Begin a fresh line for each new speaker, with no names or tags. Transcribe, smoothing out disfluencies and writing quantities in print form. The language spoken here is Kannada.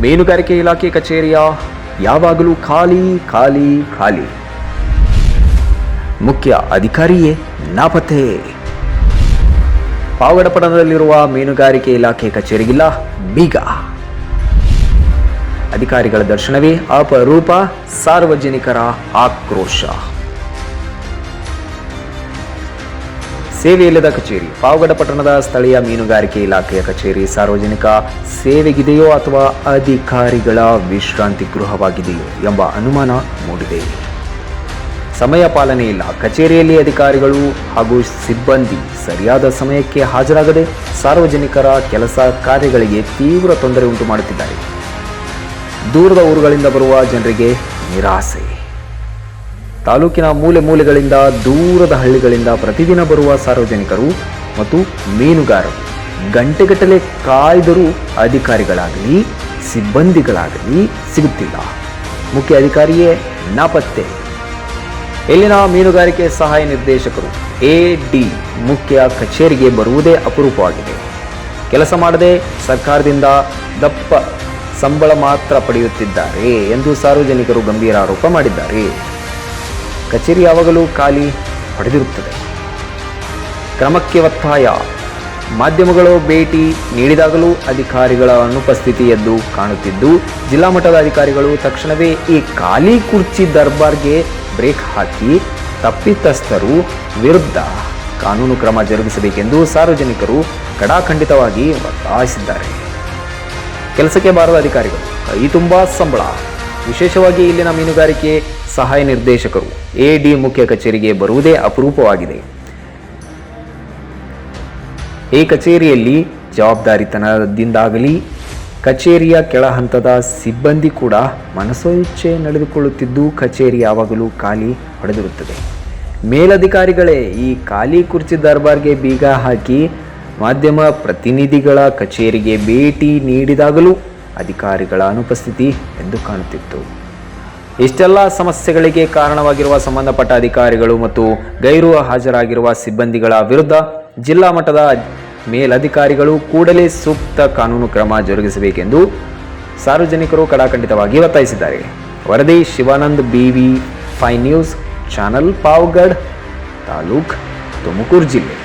ಮೀನುಗಾರಿಕೆ ಇಲಾಖೆ ಕಚೇರಿಯ ಯಾವಾಗಲೂ ಖಾಲಿ ಖಾಲಿ ಖಾಲಿ. ಮುಖ್ಯ ಅಧಿಕಾರಿಯೇ ನಾಪತ್ತೆ. ಪಾವಗಡ ಪಟ್ಟಣದಲ್ಲಿರುವ ಮೀನುಗಾರಿಕೆ ಇಲಾಖೆ ಕಚೇರಿಗಿಲ್ಲ ಬೀಗ. ಅಧಿಕಾರಿಗಳ ದರ್ಶನವೇ ಅಪರೂಪ, ಸಾರ್ವಜನಿಕರ ಆಕ್ರೋಶ. ಸೇವೆಯಿಲ್ಲದ ಕಚೇರಿ. ಪಾವಗಡ ಪಟ್ಟಣದ ಸ್ಥಳೀಯ ಮೀನುಗಾರಿಕೆ ಇಲಾಖೆಯ ಕಚೇರಿ ಸಾರ್ವಜನಿಕ ಸೇವೆಗಿದೆಯೋ ಅಥವಾ ಅಧಿಕಾರಿಗಳ ವಿಶ್ರಾಂತಿ ಗೃಹವಾಗಿದೆಯೋ ಎಂಬ ಅನುಮಾನ ಮೂಡಿದೆ. ಸಮಯ ಪಾಲನೆ ಇಲ್ಲ. ಕಚೇರಿಯಲ್ಲಿ ಅಧಿಕಾರಿಗಳು ಹಾಗೂ ಸಿಬ್ಬಂದಿ ಸರಿಯಾದ ಸಮಯಕ್ಕೆ ಹಾಜರಾಗದೆ ಸಾರ್ವಜನಿಕರ ಕೆಲಸ ಕಾರ್ಯಗಳಿಗೆ ತೀವ್ರ ತೊಂದರೆ ಉಂಟು ಮಾಡುತ್ತಿದ್ದಾರೆ. ದೂರದ ಊರುಗಳಿಂದ ಬರುವ ಜನರಿಗೆ ನಿರಾಸೆ. ತಾಲೂಕಿನ ಮೂಲೆ ಮೂಲೆಗಳಿಂದ, ದೂರದ ಹಳ್ಳಿಗಳಿಂದ ಪ್ರತಿದಿನ ಬರುವ ಸಾರ್ವಜನಿಕರು ಮತ್ತು ಮೀನುಗಾರರು ಗಂಟೆಗಟ್ಟಲೆ ಕಾಯ್ದರೂ ಅಧಿಕಾರಿಗಳಾಗಲಿ ಸಿಬ್ಬಂದಿಗಳಾಗಲಿ ಸಿಗುತ್ತಿಲ್ಲ. ಮುಖ್ಯ ಅಧಿಕಾರಿಯೇ ನಾಪತ್ತೆ. ಇಲ್ಲಿನ ಮೀನುಗಾರಿಕೆ ಸಹಾಯ ನಿರ್ದೇಶಕರು AD ಮುಖ್ಯ ಕಚೇರಿಗೆ ಬರುವುದೇ ಅಪರೂಪವಾಗಿದೆ. ಕೆಲಸ ಮಾಡದೆ ಸರ್ಕಾರದಿಂದ ದಪ್ಪ ಸಂಬಳ ಮಾತ್ರ ಪಡೆಯುತ್ತಿದ್ದಾರೆ ಎಂದು ಸಾರ್ವಜನಿಕರು ಗಂಭೀರ ಆರೋಪ ಮಾಡಿದ್ದಾರೆ. ಕಚೇರಿ ಯಾವಾಗಲೂ ಖಾಲಿ ಹೊಡೆದಿರುತ್ತದೆ. ಕ್ರಮಕ್ಕೆ ಒತ್ತಾಯ. ಮಾಧ್ಯಮಗಳು ಭೇಟಿ ನೀಡಿದಾಗಲೂ ಅಧಿಕಾರಿಗಳ ಅನುಪಸ್ಥಿತಿ ಎದ್ದು ಕಾಣುತ್ತಿದ್ದು, ಜಿಲ್ಲಾ ಮಟ್ಟದ ಅಧಿಕಾರಿಗಳು ತಕ್ಷಣವೇ ಈ ಖಾಲಿ ಕುರ್ಚಿ ದರ್ಬಾರ್ಗೆ ಬ್ರೇಕ್ ಹಾಕಿ ತಪ್ಪಿತಸ್ಥರು ವಿರುದ್ಧ ಕಾನೂನು ಕ್ರಮ ಜರುಗಿಸಬೇಕೆಂದು ಸಾರ್ವಜನಿಕರು ಕಡಾಖಂಡಿತವಾಗಿ ಒತ್ತಾಯಿಸಿದ್ದಾರೆ. ಕೆಲಸಕ್ಕೆ ಬಾರದ ಅಧಿಕಾರಿಗಳು, ಕೈ ತುಂಬಾ ಸಂಬಳ. ವಿಶೇಷವಾಗಿ ಇಲ್ಲಿನ ಮೀನುಗಾರಿಕೆ ಸಹಾಯ ನಿರ್ದೇಶಕರು AD ಮುಖ್ಯ ಕಚೇರಿಗೆ ಬರುವುದೇ ಅಪರೂಪವಾಗಿದೆ. ಈ ಕಚೇರಿಯಲ್ಲಿ ಜವಾಬ್ದಾರಿತನದಿಂದಾಗಲಿ ಕಚೇರಿಯ ಕೆಳ ಹಂತದ ಸಿಬ್ಬಂದಿ ಕೂಡ ಮನಸೋ ಇಚ್ಛೆ ನಡೆದುಕೊಳ್ಳುತ್ತಿದ್ದು ಕಚೇರಿ ಯಾವಾಗಲೂ ಖಾಲಿ ಹೊಡೆದಿರುತ್ತದೆ. ಮೇಲಧಿಕಾರಿಗಳೇ ಈ ಖಾಲಿ ಕುರ್ಚಿ ದರ್ಬಾರ್ಗೆ ಬೀಗ ಹಾಕಿ ಮಾಧ್ಯಮ ಪ್ರತಿನಿಧಿಗಳ ಕಚೇರಿಗೆ ಭೇಟಿ ನೀಡಿದಾಗಲೂ ಅಧಿಕಾರಿಗಳ ಅನುಪಸ್ಥಿತಿ ಎಂದು ಕಾಣುತ್ತಿತ್ತು. ಇಷ್ಟೆಲ್ಲ ಸಮಸ್ಯೆಗಳಿಗೆ ಕಾರಣವಾಗಿರುವ ಸಂಬಂಧಪಟ್ಟ ಅಧಿಕಾರಿಗಳು ಮತ್ತು ಗೈರು ಹಾಜರಾಗಿರುವ ಸಿಬ್ಬಂದಿಗಳ ವಿರುದ್ಧ ಜಿಲ್ಲಾ ಮಟ್ಟದ ಮೇಲಧಿಕಾರಿಗಳು ಕೂಡಲೇ ಸೂಕ್ತ ಕಾನೂನು ಕ್ರಮ ಜರುಗಿಸಬೇಕೆಂದು ಸಾರ್ವಜನಿಕರು ಕಡಾಖಂಡಿತವಾಗಿ ಒತ್ತಾಯಿಸಿದ್ದಾರೆ. ವರದಿ Shivanand BV5 news channel, Pavagada taluk, Tumakuru ಜಿಲ್ಲೆ.